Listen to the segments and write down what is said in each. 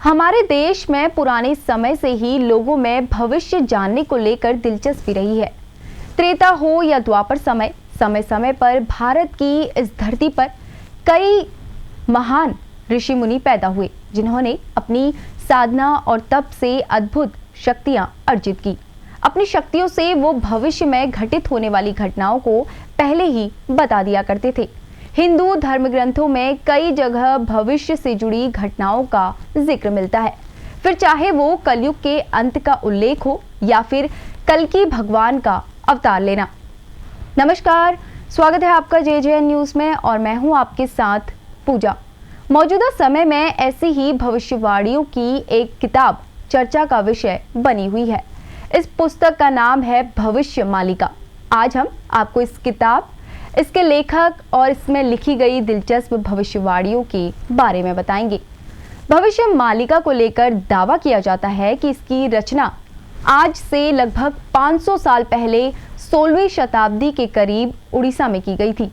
हमारे देश में पुराने समय से ही लोगों में भविष्य जानने को लेकर दिलचस्पी रही है। त्रेता हो या द्वापर समय, समय समय पर भारत की इस धरती पर कई महान ऋषि मुनि पैदा हुए, जिन्होंने अपनी साधना और तप से अद्भुत शक्तियां अर्जित की। अपनी शक्तियों से वो भविष्य में घटित होने वाली घटनाओं को पहले ही बता दिया करते थे। हिंदू धर्म ग्रंथों में कई जगह भविष्य से जुड़ी घटनाओं का जिक्र मिलता है, फिर चाहे वो कलयुग के अंत का उल्लेख हो या फिर कल्कि भगवान का अवतार लेना। नमस्कार, स्वागत है आपका JJN न्यूज में और मैं हूं आपके साथ पूजा। मौजूदा समय में ऐसी ही भविष्यवाणियों की एक किताब चर्चा का विषय बनी हुई है। इस पुस्तक का नाम है भविष्य मालिका। आज हम आपको इस किताब, इसके लेखक और इसमें लिखी गई दिलचस्प भविष्यवाणियों के बारे में बताएंगे। भविष्य मालिका को लेकर दावा किया जाता है कि इसकी रचना आज से लगभग 500 साल पहले 16वीं शताब्दी के करीब उड़ीसा में की गई थी।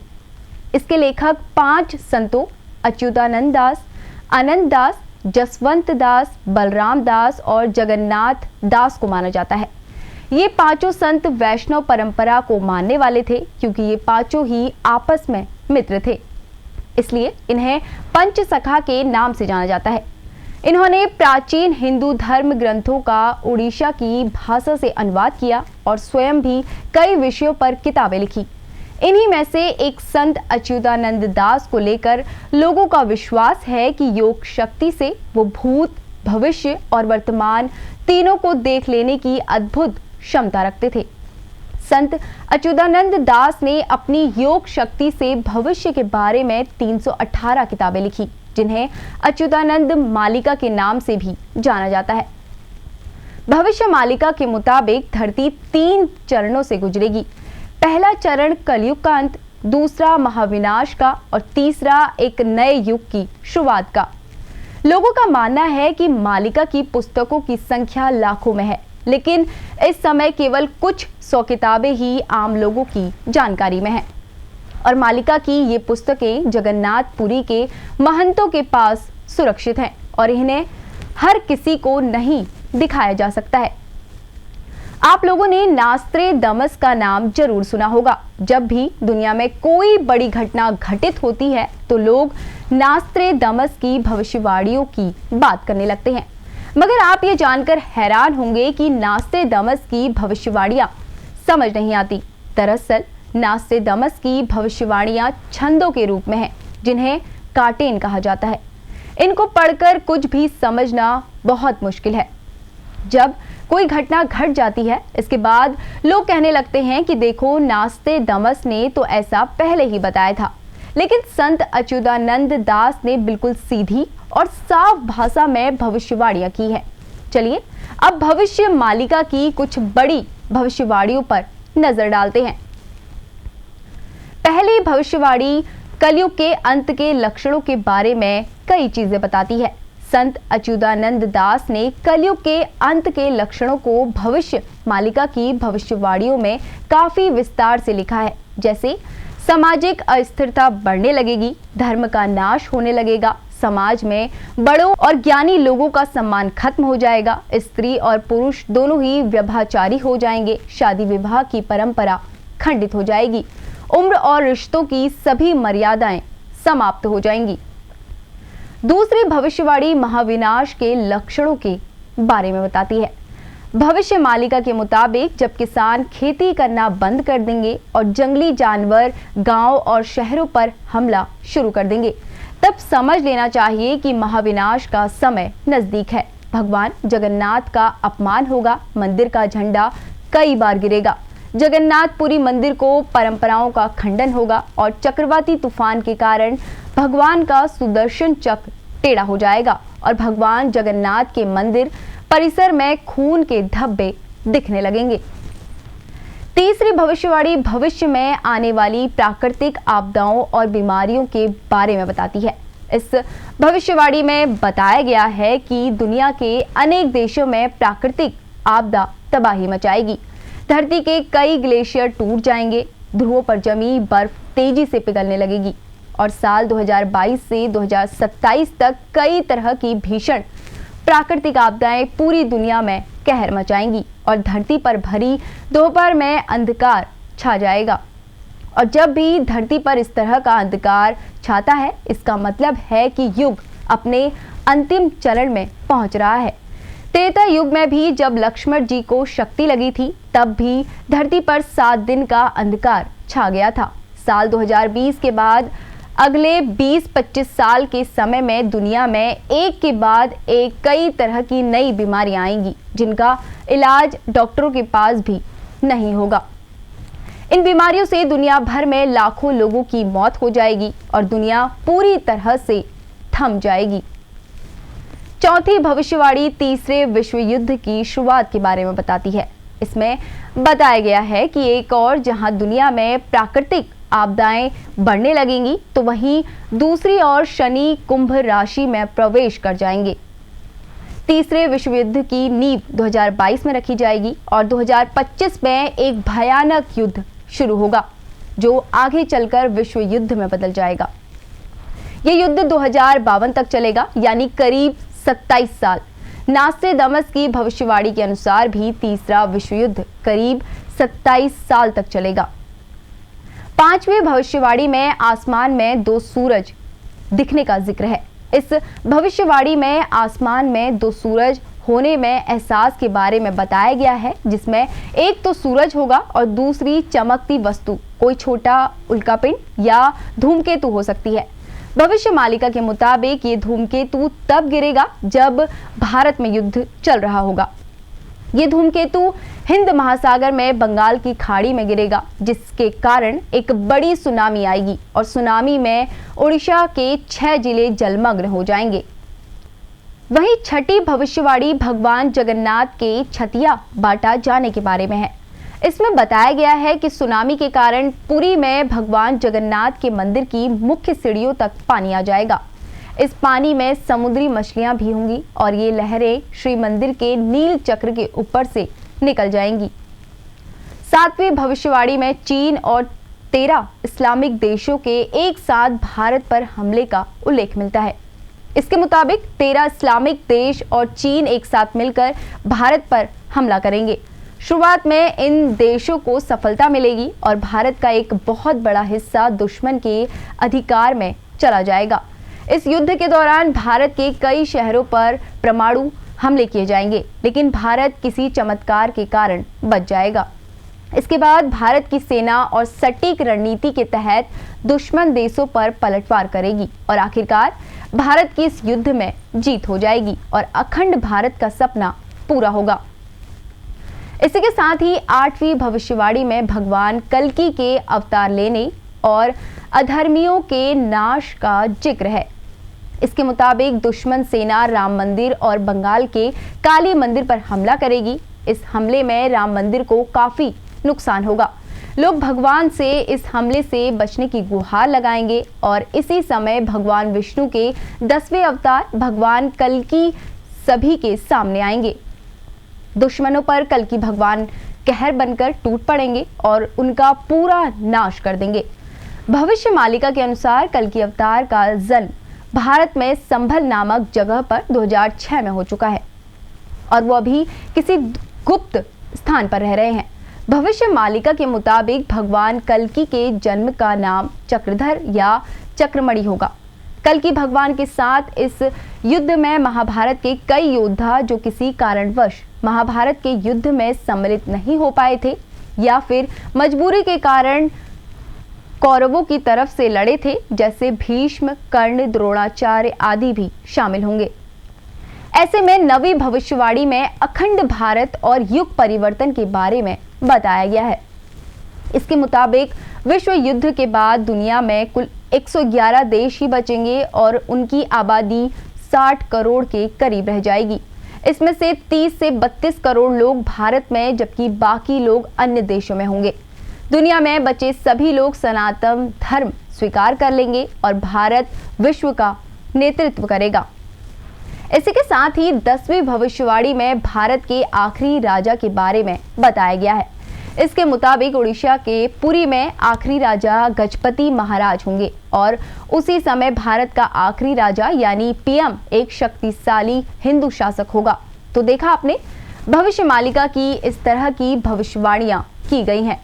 इसके लेखक 5 संतों अच्युतानंद दास, अनंत दास, जसवंत दास, बलराम दास और जगन्नाथ दास को माना जाता है। ये पांचों संत वैष्णव परंपरा को मानने वाले थे, क्योंकि ये पांचों ही आपस में मित्र थे, इसलिए इन्हें पंच सखा के नाम से जाना जाता है। इन्होंने प्राचीन हिंदू धर्म ग्रंथों का उड़ीसा की भाषा से अनुवाद किया और स्वयं भी कई विषयों पर किताबें लिखी। इन्हीं में से एक संत अच्युतानंद दास को लेकर लोगों का विश्वास है कि योग शक्ति से वो भूत, भविष्य और वर्तमान तीनों को देख लेने की अद्भुत क्षमता रखते थे। संत अच्युतानंद दास ने अपनी योग शक्ति से भविष्य के बारे में 318 किताबें लिखी, जिन्हें अच्युतानंद मालिका के नाम से भी जाना जाता है। भविष्य मालिका के मुताबिक धरती 3 चरणों से गुजरेगी। पहला चरण कलयुग का अंत, दूसरा महाविनाश का और तीसरा एक नए युग की शुरुआत का। लोगों का मानना है कि मालिका की पुस्तकों की संख्या लाखों में है, लेकिन इस समय केवल कुछ 100 किताबें ही आम लोगों की जानकारी में हैं और मालिका की ये पुस्तकें जगन्नाथपुरी के महंतों के पास सुरक्षित हैं और इन्हें हर किसी को नहीं दिखाया जा सकता है। आप लोगों ने नास्त्रेदमस का नाम जरूर सुना होगा। जब भी दुनिया में कोई बड़ी घटना घटित होती है तो लोग नास्त्रेदमस की भविष्यवाणियों की बात करने लगते हैं। मगर आप ये जानकर हैरान होंगे कि नास्त्रेदमस की भविष्यवाणियां समझ नहीं आती। दरअसल नास्त्रेदमस की भविष्यवाणियां छंदों के रूप में हैं, जिन्हें कार्टेन कहा जाता है। इनको पढ़कर कुछ भी समझना बहुत मुश्किल है। जब कोई घटना घट जाती है, इसके बाद लोग कहने लगते हैं कि देखो, नास्त्रेदमस ने तो ऐसा पहले ही बताया था। लेकिन संत अच्युतानंद दास ने बिल्कुल सीधी और साफ भाषा में भविष्यवाणियां की है। चलिए अब भविष्य मालिका की कुछ बड़ी भविष्यवाणियों पर नजर डालते हैं। पहली भविष्यवाणी कलयुग के अंत के लक्षणों के बारे में कई चीजें बताती है। संत अच्युतानंद दास ने कलयुग के अंत के लक्षणों को भविष्य मालिका की भविष्यवाणियों में काफी विस्तार से लिखा है। जैसे सामाजिक अस्थिरता बढ़ने लगेगी, धर्म का नाश होने लगेगा, समाज में बड़ों और ज्ञानी लोगों का सम्मान खत्म हो जाएगा, स्त्री और पुरुष दोनों ही व्यभिचारी हो जाएंगे, शादी विवाह की परंपरा खंडित हो जाएगी, उम्र और रिश्तों की सभी मर्यादाएं समाप्त हो जाएंगी। दूसरी भविष्यवाणी महाविनाश के लक्षणों के बारे में बताती है। भविष्य मालिका के मुताबिक जब किसान खेती करना बंद कर देंगे और जंगली जानवर गांव और शहरों पर हमला शुरू कर देंगे, तब समझ लेना चाहिए कि महाविनाश का समय नजदीक है। भगवान जगन्नाथ का अपमान होगा, मंदिर का झंडा कई बार गिरेगा, जगन्नाथपुरी मंदिर को परंपराओं का खंडन होगा और चक्रवाती तूफान के कारण भगवान का सुदर्शन चक्र टेढ़ा हो जाएगा और भगवान जगन्नाथ के मंदिर परिसर में खून के धब्बे दिखने लगेंगे। तीसरी भविष्यवाणी भविष्य में आने वाली प्राकृतिक आपदाओं और बीमारियों के बारे में बताती है। इस भविष्यवाणी में बताया गया है कि दुनिया के अनेक देशों में प्राकृतिक आपदा तबाही मचाएगी। धरती के कई ग्लेशियर टूट जाएंगे, ध्रुवों पर जमी बर्फ तेजी से पिघलने लगेगी और साल 2022 से 2027 तक कई तरह की भीषण प्राकृतिक आपदाएं पूरी दुनिया में कहर मचाएंगी और धरती पर भरी दोपहर में अंधकार छा जाएगा। और जब भी धरती पर इस तरह का अंधकार छाता है, इसका मतलब है कि युग अपने अंतिम चरण में पहुंच रहा है। त्रेता युग में भी जब लक्ष्मण जी को शक्ति लगी थी, तब भी धरती पर 7 दिन का अंधकार छा गया था। साल 2020 के बाद अगले 20-25 साल के समय में दुनिया में एक के बाद एक कई तरह की नई बीमारियां आएंगी, जिनका इलाज डॉक्टरों के पास भी नहीं होगा। इन बीमारियों से दुनिया भर में लाखों लोगों की मौत हो जाएगी और दुनिया पूरी तरह से थम जाएगी। चौथी भविष्यवाणी तीसरे विश्व युद्ध की शुरुआत के बारे में बताती है। इसमें बताया गया है कि एक और जहां दुनिया में प्राकृतिक आपदाएं बढ़ने लगेंगी, तो वहीं दूसरी ओर शनि कुंभ राशि में प्रवेश कर जाएंगे। तीसरे विश्व युद्ध की नींव 2022 में रखी जाएगी और 2025 में एक भयानक युद्ध शुरू होगा, जो आगे चलकर विश्व युद्ध में बदल जाएगा। यह युद्ध 2052 तक चलेगा, यानी करीब 27 साल। नास्ट्रेडामस की भविष्यवाणी के अनुसार भी तीसरा विश्व युद्ध करीब 27 साल तक चलेगा। पांचवी भविष्यवाणी में आसमान में 2 सूरज दिखने का जिक्र है। इस भविष्यवाणी में आसमान में 2 सूरज होने में एहसास के बारे में बताया गया है, जिसमें एक तो सूरज होगा और दूसरी चमकती वस्तु, कोई छोटा उल्कापिंड या धूमकेतु हो सकती है। भविष्य मालिका के मुताबिक ये धूमकेतु तब गिरेगा जब भारत में युद्ध चल रहा होगा। ये धूमकेतु हिंद महासागर में बंगाल की खाड़ी में गिरेगा, जिसके कारण एक बड़ी सुनामी आएगी और सुनामी में उड़ीसा के 6 जिले जलमग्न हो जाएंगे। वहीं छठी भविष्यवाणी भगवान जगन्नाथ के छतिया बाटा जाने के बारे में है। इसमें बताया गया है कि सुनामी के कारण पुरी में भगवान जगन्नाथ के मंदिर की मुख्य सीढ़ियों तक पानी आ जाएगा। इस पानी में समुद्री मछलियां भी होंगी और ये लहरें श्री मंदिर के नील चक्र के ऊपर से निकल जाएंगी। सातवीं भविष्यवाणी में चीन और 13 इस्लामिक देशों के एक साथ भारत पर हमले का उल्लेख मिलता है। इसके मुताबिक 13 इस्लामिक देश और चीन एक साथ मिलकर भारत पर हमला करेंगे। शुरुआत में इन देशों को सफलता मिलेगी और भारत का एक बहुत बड़ा हिस्सा दुश्मन के अधिकार में चला जाएगा। इस युद्ध के दौरान भारत के कई शहरों पर परमाणु हमले किए जाएंगे, लेकिन भारत किसी चमत्कार के कारण बच जाएगा। इसके बाद भारत की सेना और सटीक रणनीति के तहत दुश्मन देशों पर पलटवार करेगी और आखिरकार भारत की इस युद्ध में जीत हो जाएगी और अखंड भारत का सपना पूरा होगा। इसी के साथ ही 8वीं भविष्यवाणी में भगवान कल्कि के अवतार लेने और अधर्मियों के नाश का जिक्र है। इसके मुताबिक दुश्मन सेना राम मंदिर और बंगाल के काली मंदिर पर हमला करेगी। इस हमले में राम मंदिर को काफी नुकसान होगा। लोग भगवान से इस हमले से बचने की गुहार लगाएंगे और इसी समय भगवान विष्णु के 10वें अवतार भगवान कल्कि सभी के सामने आएंगे। दुश्मनों पर कल्कि भगवान कहर बनकर टूट पड़ेंगे और उनका पूरा नाश कर देंगे। भविष्य मालिका के अनुसार कल्कि अवतार का जन्म भारत में संभल नामक जगह पर 2006 में हो चुका है और वो अभी किसी गुप्त स्थान पर रह रहे हैं। भविष्य मालिका के मुताबिक भगवान कल्कि के जन्म का नाम चक्रधर या चक्रमणि होगा। कल्कि भगवान के साथ इस युद्ध में महाभारत के कई योद्धा जो किसी कारणवश महाभारत के युद्ध में सम्मिलित नहीं हो पाए थे या फिर मजबूरी के कारण कौरवों की तरफ से लड़े थे, जैसे भीष्म, कर्ण, द्रोणाचार्य आदि भी शामिल होंगे। ऐसे में नवी भविष्यवाणी में अखंड भारत और युग परिवर्तन के बारे में बताया गया है। इसके मुताबिक विश्व युद्ध के बाद दुनिया में कुल 111 देश ही बचेंगे और उनकी आबादी 60 करोड़ के करीब रह जाएगी। इसमें से 30 से 32 करोड़ लोग भारत में, जबकि बाकी लोग अन्य देशों में होंगे। दुनिया में बचे सभी लोग सनातन धर्म स्वीकार कर लेंगे और भारत विश्व का नेतृत्व करेगा। इसी के साथ ही 10वीं भविष्यवाणी में भारत के आखिरी राजा के बारे में बताया गया है। इसके मुताबिक उड़ीसा के पुरी में आखिरी राजा गजपति महाराज होंगे और उसी समय भारत का आखिरी राजा यानी पीएम एक शक्तिशाली हिंदू शासक होगा। तो देखा आपने, भविष्य मालिका की इस तरह की भविष्यवाणियां की गई हैं।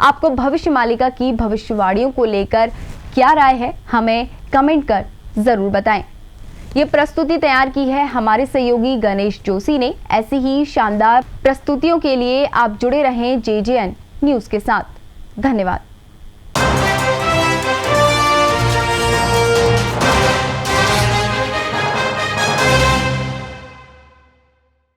आपको भविष्य मालिका की भविष्यवाणियों को लेकर क्या राय है, हमें कमेंट कर जरूर बताएं। ये प्रस्तुति तैयार की है हमारे सहयोगी गणेश जोशी ने। ऐसी ही शानदार प्रस्तुतियों के लिए आप जुड़े रहें JJN न्यूज़ के साथ। धन्यवाद।